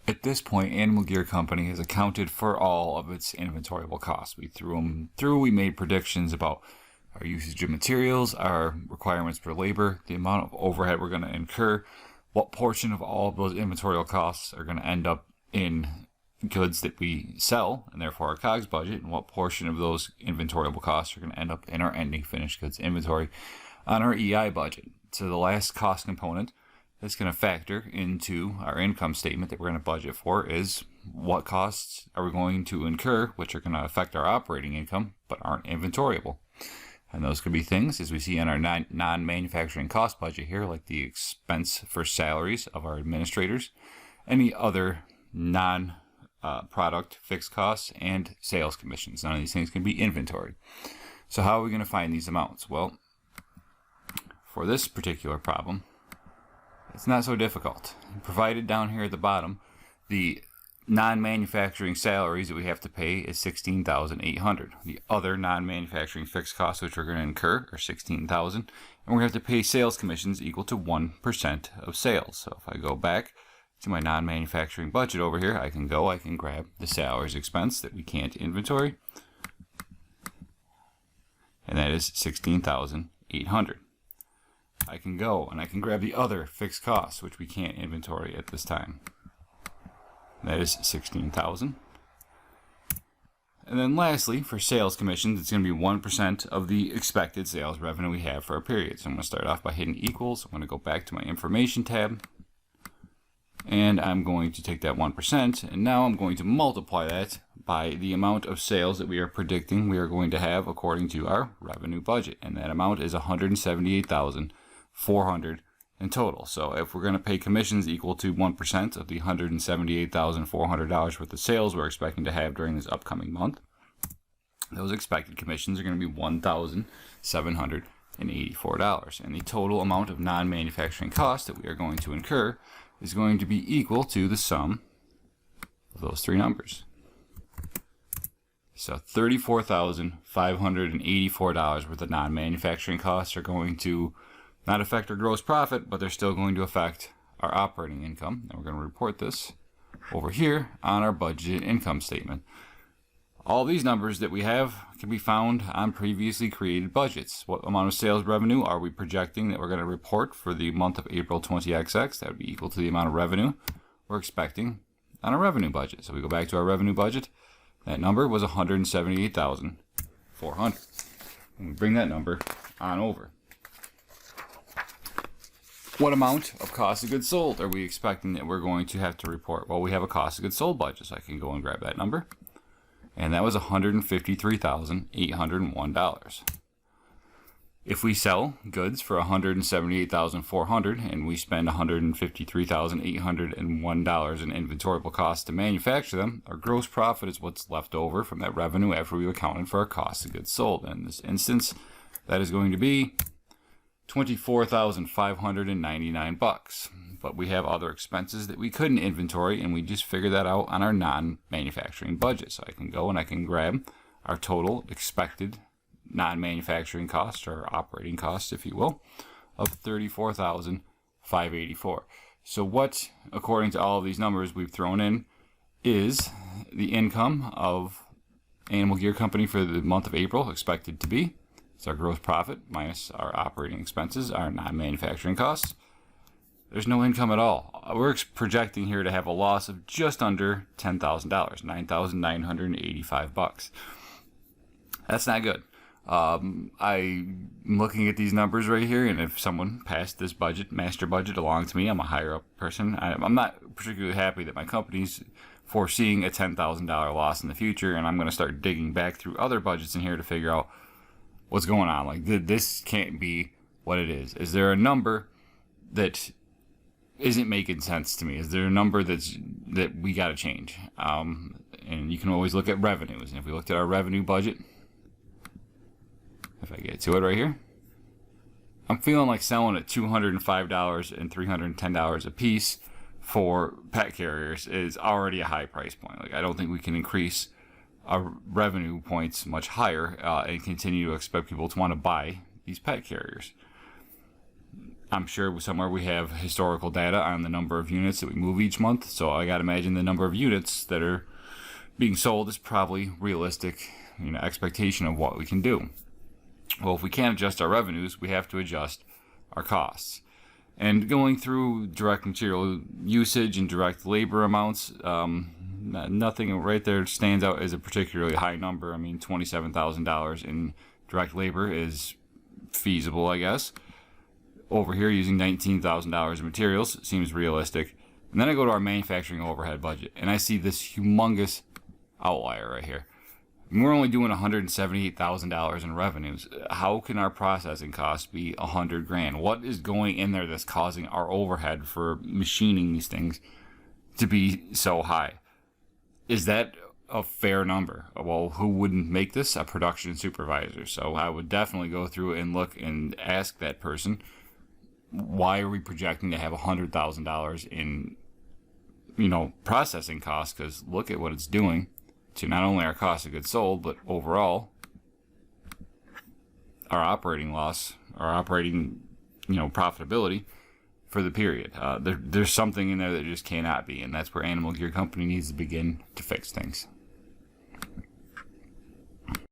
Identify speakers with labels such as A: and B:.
A: At this point, Animal Gear Company has accounted for all of its inventoriable costs. We threw them through, we made predictions about our usage of materials, our requirements for labor, the amount of overhead we're going to incur, what portion of all of those inventorial costs are going to end up in goods that we sell, and therefore our COGS budget, and what portion of those inventoriable costs are going to end up in our ending finished goods inventory on our EI budget. So the last cost component that's going to factor into our income statement that we're going to budget for is what costs are we going to incur, which are going to affect our operating income, but aren't inventoriable. And those could be things, as we see in our non-manufacturing cost budget here, like the expense for salaries of our administrators, any other non-product fixed costs, and sales commissions. None of these things can be inventory. So how are we going to find these amounts? Well, for this particular problem, it's not so difficult. Provided down here at the bottom, the non-manufacturing salaries that we have to pay is $16,800. The other non-manufacturing fixed costs which we're going to incur are $16,000, and we're going to have to pay sales commissions equal to 1% of sales. So if I go back to my non-manufacturing budget over here, I can grab the salaries expense that we can't inventory, and that is $16,800. I can go and I can grab the other fixed costs which we can't inventory at this time. That is $16,000. And then lastly, for sales commissions, it's going to be 1% of the expected sales revenue we have for a period. So I'm going to start off by hitting equals. I'm going to go back to my information tab, and I'm going to take that 1%, and now I'm going to multiply that by the amount of sales that we are predicting we are going to have according to our revenue budget. And that amount is $178,400 in total. So if we're going to pay commissions equal to 1% of the $178,400 worth of sales we're expecting to have during this upcoming month, those expected commissions are going to be $1,784. And the total amount of non-manufacturing costs that we are going to incur is going to be equal to the sum of those three numbers. So $34,584 worth of non-manufacturing costs are going to not affect our gross profit, but they're still going to affect our operating income. And we're going to report this over here on our budgeted income statement. All these numbers that we have can be found on previously created budgets. What amount of sales revenue are we projecting that we're going to report for the month of April 20XX? That would be equal to the amount of revenue we're expecting on our revenue budget. So we go back to our revenue budget. That number was $178,400. And we bring that number on over. What amount of cost of goods sold are we expecting that we're going to have to report? Well, we have a cost of goods sold budget, so I can go and grab that number. And that was $153,801. If we sell goods for $178,400 and we spend $153,801 in inventoriable costs to manufacture them, our gross profit is what's left over from that revenue after we've accounted for our cost of goods sold. And in this instance, that is going to be $24,599. But we have other expenses that we couldn't inventory, and we just figured that out on our non-manufacturing budget. So I can go and I can grab our total expected non-manufacturing costs, or operating costs, if you will, of $34,584. So what, according to all of these numbers we've thrown in, is the income of Animal Gear Company for the month of April expected to be? It's our gross profit minus our operating expenses, our non-manufacturing costs. There's no income at all. We're projecting here to have a loss of just under $10,000, $9,985. That's not good. I'm looking at these numbers right here, and if someone passed this budget, master budget, along to me, I'm a higher up person. I'm not particularly happy that my company's foreseeing a $10,000 loss in the future, and I'm going to start digging back through other budgets in here to figure out what's going on. Like, this can't be what it is. Is there a number that isn't making sense to me? Is there a number that we got to change? And you can always look at revenues. And if we looked at our revenue budget, if I get to it right here, I'm feeling like selling at $205 and $310 a piece for pet carriers is already a high price point. Like, I don't think we can increase our revenue points much higher and continue to expect people to want to buy these pet carriers. I'm sure somewhere we have historical data on the number of units that we move each month. So I got to imagine the number of units that are being sold is probably realistic, expectation of what we can do. Well, if we can't adjust our revenues, we have to adjust our costs. And going through direct material usage and direct labor amounts, nothing right there stands out as a particularly high number. I mean, $27,000 in direct labor is feasible, I guess. Over here, using $19,000 in materials seems realistic. And then I go to our manufacturing overhead budget, and I see this humongous outlier right here. We're only doing $178,000 in revenues. How can our processing costs be $100,000? What is going in there that's causing our overhead for machining these things to be so high? Is that a fair number? Well, who wouldn't make this? A production supervisor. So I would definitely go through and look and ask that person, why are we projecting to have $100,000 in, processing costs? Because look at what it's doing to not only our cost of goods sold, but overall our operating loss, our operating, profitability for the period. There's something in there that just cannot be, and that's where Animal Gear Company needs to begin to fix things.